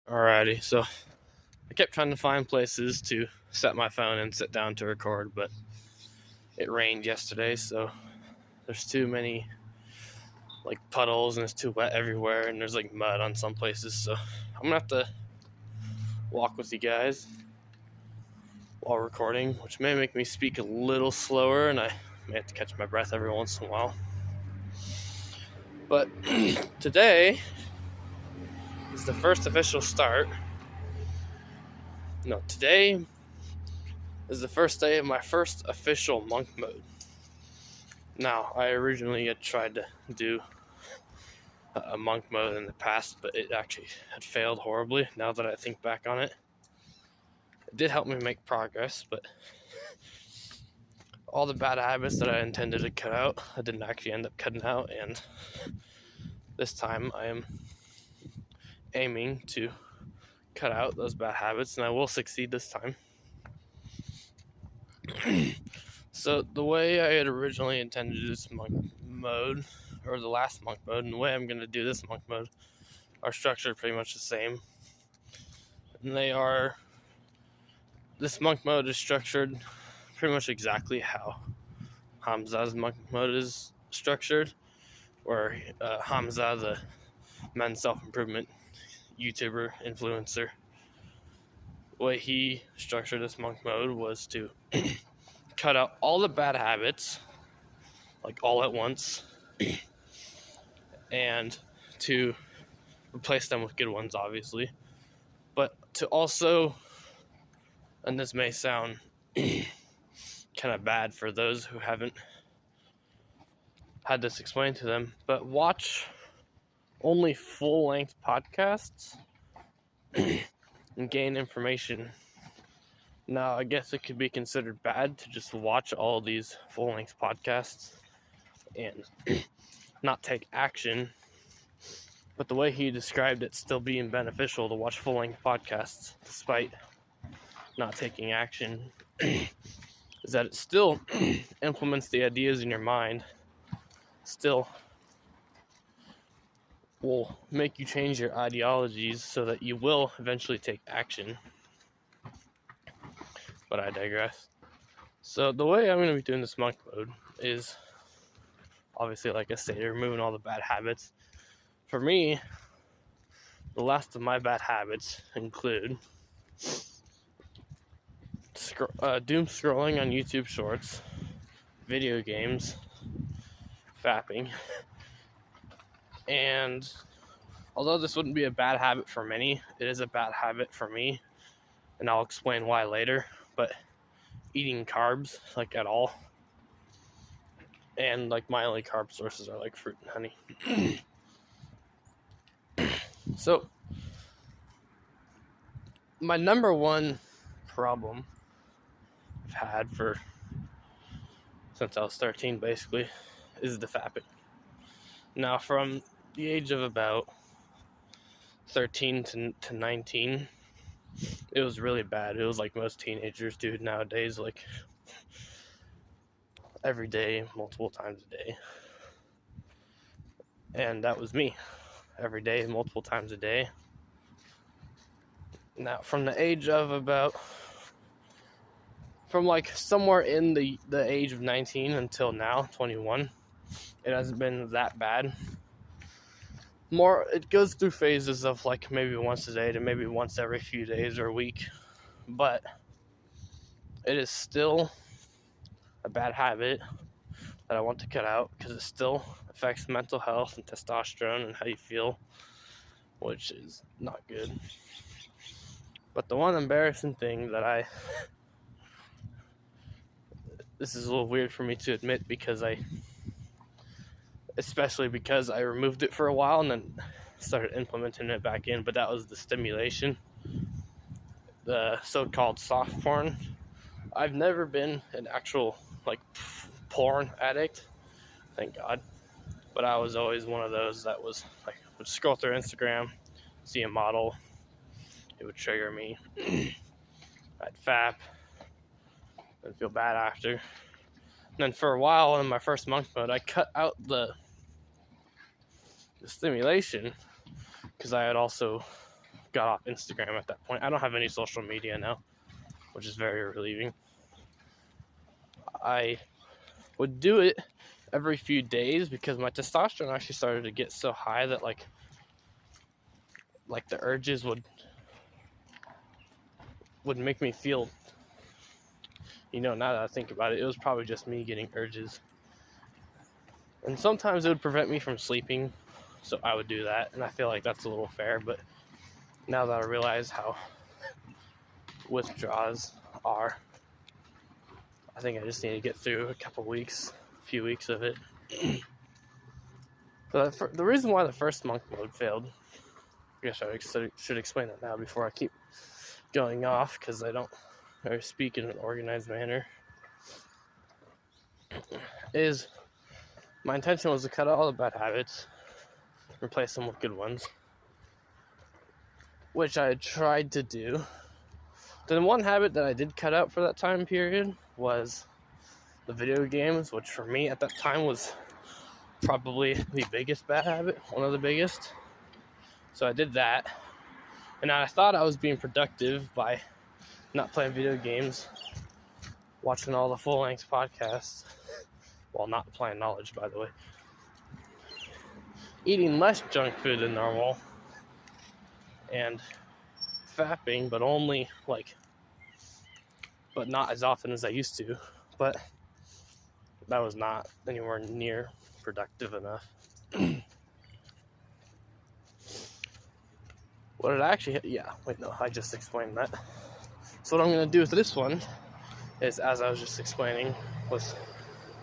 Alrighty, so I kept trying to find places to set my phone and sit down to record, but it rained yesterday, so there's too many puddles and it's too wet everywhere, and there's mud on some places. So I'm gonna have to walk with you guys while recording, which may make me speak a little slower, and I may have to catch my breath every once in a while. But today is the first official start. No, today is the first day of my first official monk mode. Now, I originally had tried to do a monk mode in the past, but it actually had failed horribly. Now that I think back on it, it did help me make progress, but all the bad habits that I intended to cut out, I didn't actually end up cutting out, and this time I am aiming to cut out those bad habits, and I will succeed this time. So the way I had originally intended this monk mode, or the last monk mode, and the way I'm going to do this monk mode are structured pretty much the same. And this monk mode is structured pretty much exactly how Hamza's monk mode is structured, where Hamza, the men's self-improvement YouTuber, influencer, the way he structured this monk mode was to cut out all the bad habits, all at once, and to replace them with good ones, obviously. But to also, and this may sound kind of bad for those who haven't had this explained to them, but watch only full-length podcasts and gain information. Now, I guess it could be considered bad to just watch all these full-length podcasts and not take action, but the way he described it still being beneficial to watch full-length podcasts despite not taking action is that it still implements the ideas in your mind, still will make you change your ideologies so that you will eventually take action. But I digress. So the way I'm going to be doing this monk mode is obviously, like I stated, removing all the bad habits. For me, the last of my bad habits include doom scrolling on YouTube Shorts, video games, fapping, and although this wouldn't be a bad habit for many, it is a bad habit for me, and I'll explain why later. But eating carbs at all, and my only carb sources are fruit and honey. So my number one problem I've had since I was 13 basically is the fapping. Now, from the age of about 13 to 19, it was really bad. It was like most teenagers do nowadays, every day, multiple times a day. And that was me, every day, multiple times a day. Now, from the age of from somewhere in the age of 19 until now, 21, it hasn't been that bad. It goes through phases of maybe once a day to maybe once every few days or a week, but it is still a bad habit that I want to cut out because it still affects mental health and testosterone and how you feel, which is not good. But the one embarrassing thing that this is a little weird for me to admit especially because I removed it for a while and then started implementing it back in, but that was the stimulation, the so-called soft porn. I've never been an actual porn addict, thank God, but I was always one of those that would scroll through Instagram, see a model, it would trigger me, I'd fap, and feel bad after. And then for a while in my first monk mode, I cut out the stimulation because I had also got off Instagram at that point. I don't have any social media now, which is very relieving. I would do it every few days because my testosterone actually started to get so high that like the urges would make me feel, now that I think about it, it was probably just me getting urges. And sometimes it would prevent me from sleeping, so I would do that, and I feel like that's a little fair, but now that I realize how withdrawals are, I think I just need to get through a few weeks of it. But the reason why the first monk mode failed, I guess I should explain that now before I keep going off, because I speak in an organized manner, is my intention was to cut out all the bad habits, replace them with good ones, which I tried to do. Then one habit that I did cut out for that time period was the video games, which for me at that time was probably the biggest bad habit, one of the biggest. So I did that, and I thought I was being productive by not playing video games, watching all the full-length podcasts, while not applying knowledge, by the way, eating less junk food than normal, and fapping, but only but not as often as I used to. But that was not anywhere near productive enough. What did I actually, I just explained that. So what I'm going to do with this one is, as I was just explaining, was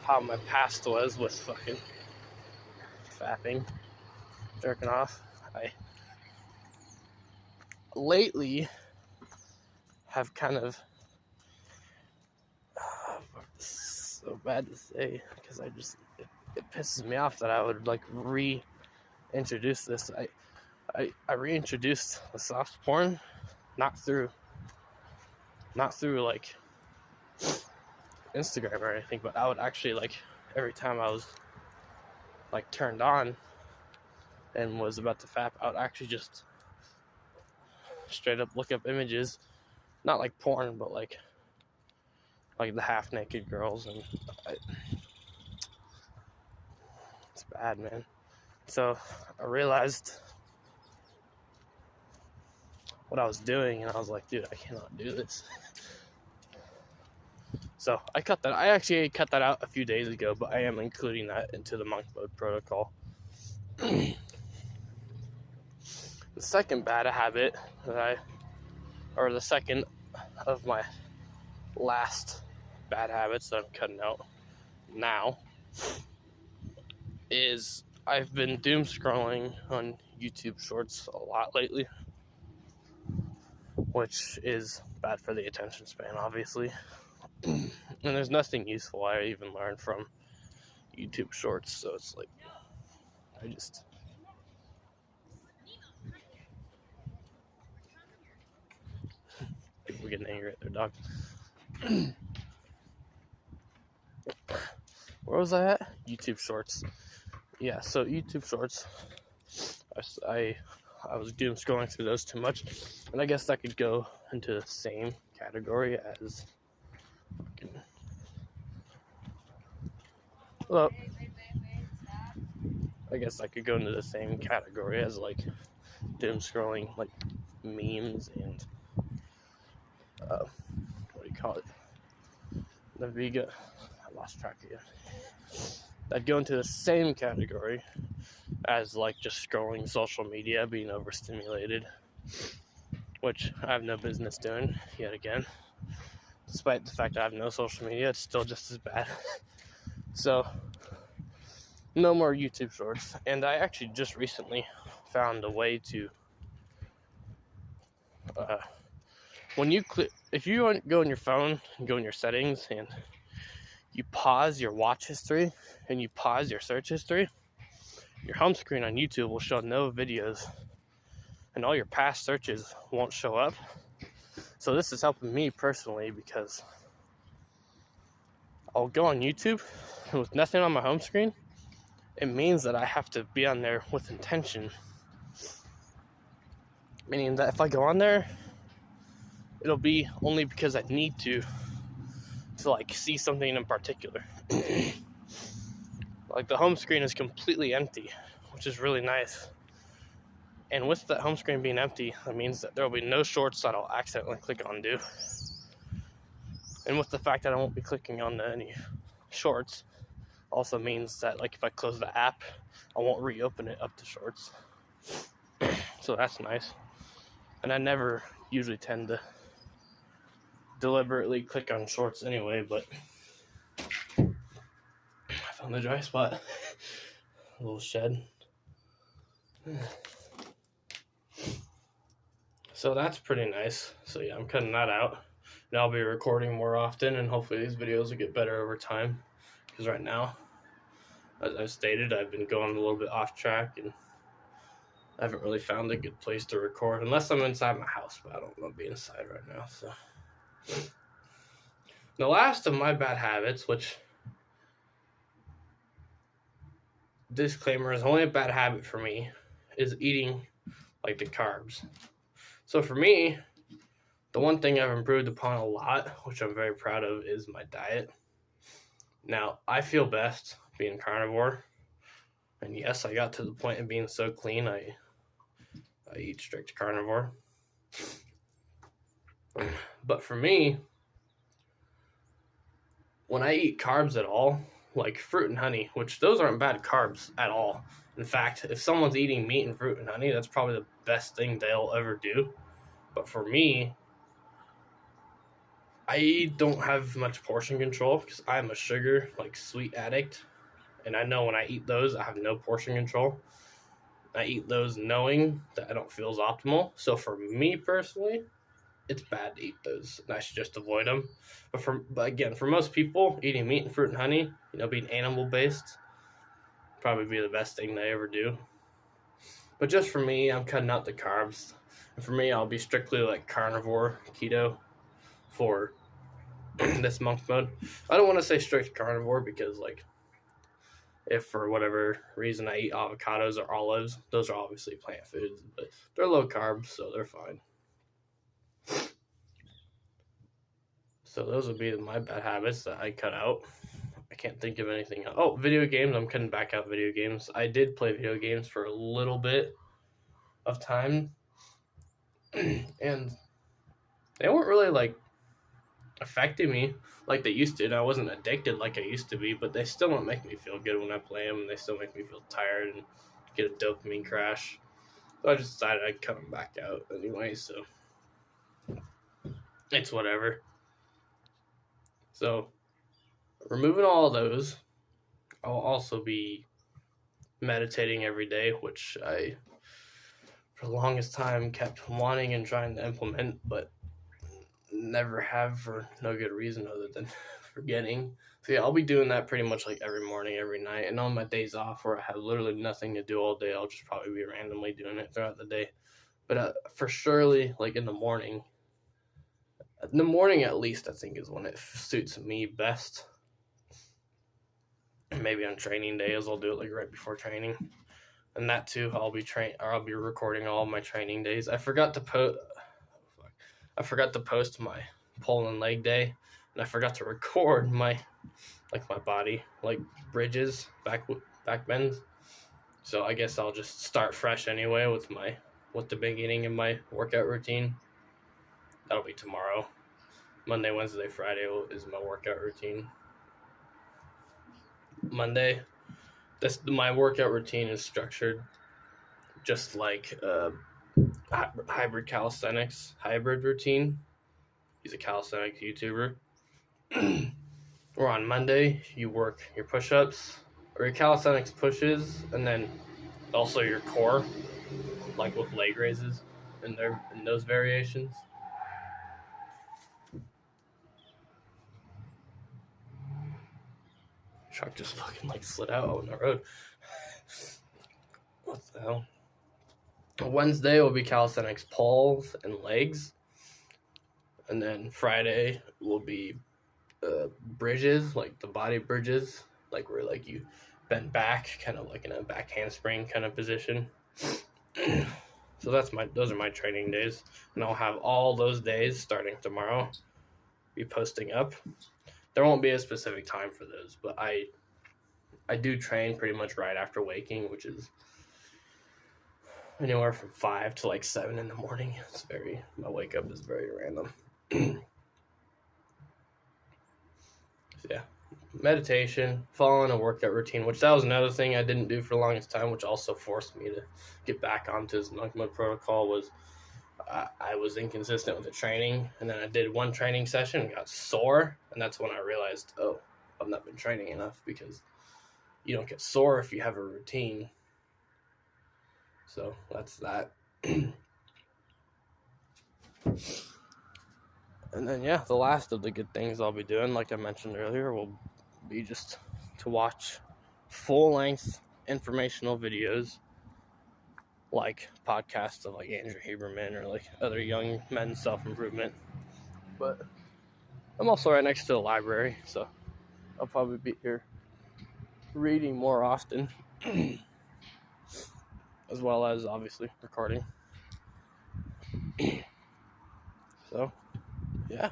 how my past was with fucking fapping, jerking off. I lately have kind of, so bad to say, because it pisses me off that I would reintroduce this. I reintroduced the soft porn, not through Instagram or anything, but I would actually every time I was turned on and was about to fap, I would actually just straight up look up images, not like porn, but like the half naked girls, and it's bad, man. So I realized what I was doing, and I was like, dude, I cannot do this. So I cut that. I actually cut that out a few days ago, but I am including that into the monk mode protocol. The second bad habit the second of my last bad habits that I'm cutting out now, is I've been doom scrolling on YouTube Shorts a lot lately, which is bad for the attention span, obviously. And there's nothing useful I even learned from YouTube Shorts, so it's people getting angry at their dog. Where was I at? YouTube Shorts. Yeah, so YouTube Shorts, I was doom scrolling through those too much, and I guess that could go into the same category as well, I guess I could go into the same category as doom scrolling memes and what do you call it? The Vega. I lost track of it. That'd go into the same category as just scrolling social media, being overstimulated, which I have no business doing yet again. Despite the fact that I have no social media, it's still just as bad. So, no more YouTube Shorts. And I actually just recently found a way to, if you go in your phone and go in your settings and you pause your watch history and you pause your search history, your home screen on YouTube will show no videos and all your past searches won't show up. So this is helping me personally, because I'll go on YouTube and with nothing on my home screen, it means that I have to be on there with intention meaning that if I go on there, it'll be only because I need to like see something in particular. Like the home screen is completely empty, which is really nice. And with that home screen being empty, that means that there will be no shorts that I'll accidentally click on to. And with the fact that I won't be clicking on any shorts, also means that like if I close the app, I won't reopen it up to shorts. So that's nice. And I never usually tend to deliberately click on shorts anyway, but I found the dry spot. A little shed. So that's pretty nice. So yeah, I'm cutting that out. And I'll be recording more often, and hopefully these videos will get better over time. Because right now, as I've stated, I've been going a little bit off track, and I haven't really found a good place to record, unless I'm inside my house, but I don't want to be inside right now, so. The last of my bad habits, which, disclaimer, is only a bad habit for me, is eating, like, the carbs. So for me, the one thing I've improved upon a lot, which I'm very proud of, is my diet. Now, I feel best being carnivore, and yes, I got to the point of being so clean, I eat strict carnivore. But for me, when I eat carbs at all, like fruit and honey, which those aren't bad carbs at all. In fact, if someone's eating meat and fruit and honey, that's probably the best thing they'll ever do. But for me, I don't have much portion control because I'm a sugar, like sweet addict. And I know when I eat those, I have no portion control. I eat those knowing that I don't feel as optimal. So for me personally, it's bad to eat those, and I should just avoid them. But again, for most people, eating meat and fruit and honey, being animal-based, probably be the best thing they ever do. But just for me, I'm cutting out the carbs. And for me, I'll be strictly like carnivore, keto, for this monk mode. I don't want to say strict carnivore because, like, if for whatever reason I eat avocados or olives, those are obviously plant foods, but they're low carbs, so they're fine. So those would be my bad habits that I cut out. I can't think of anything else. Oh, video games. I'm cutting back out video games. I did play video games for a little bit of time, and they weren't really, like, affecting me like they used to. And I wasn't addicted like I used to be, but they still don't make me feel good when I play them, and they still make me feel tired and get a dopamine crash. So I just decided I'd cut them back out anyway, so it's whatever. So, removing all of those, I'll also be meditating every day, which I, for the longest time, kept wanting and trying to implement, but never have for no good reason other than forgetting. So yeah, I'll be doing that pretty much like every morning, every night, and on my days off where I have literally nothing to do all day, I'll just probably be randomly doing it throughout the day. But for surely, like in the morning at least, I think is when it suits me best. Maybe on training days, I'll do it like right before training, and that too, I'll be recording all of my training days. I forgot to post my pull and leg day, and I forgot to record my body, like bridges, back bends. So I guess I'll just start fresh anyway with the beginning of my workout routine. That'll be tomorrow. Monday, Wednesday, Friday is my workout routine. Monday, my workout routine is structured just like hybrid calisthenics hybrid routine. He's a calisthenics YouTuber. Where on Monday you work your push-ups or your calisthenics pushes, and then also your core, like with leg raises in those variations. Truck just fucking slid out on the road. What the hell? Wednesday will be calisthenics pulls and legs, and then Friday will be bridges, like the body bridges, like where like you bend back, kind of like in a back handspring kind of position. So those are my training days, and I'll have all those days starting tomorrow be posting up. There won't be a specific time for those, but I do train pretty much right after waking, which is anywhere from 5 to like 7 in the morning. My wake up is very random. So yeah, meditation, following a workout routine, which that was another thing I didn't do for the longest time, which also forced me to get back onto his monk mode protocol. Was I was inconsistent with the training, and then I did one training session and got sore, and that's when I realized, oh, I've not been training enough, because you don't get sore if you have a routine. So that's that. And then, yeah, the last of the good things I'll be doing, like I mentioned earlier, will be just to watch full-length informational videos, like podcasts of like Andrew Huberman or like other young men's self-improvement. But I'm also right next to the library, so I'll probably be here reading more often, as well as obviously recording. So yeah,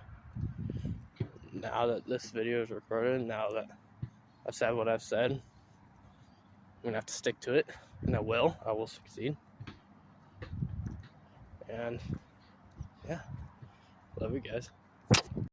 now that this video is recorded, now that I've said what I've said, I'm gonna have to stick to it, and I will succeed. And yeah, love you guys.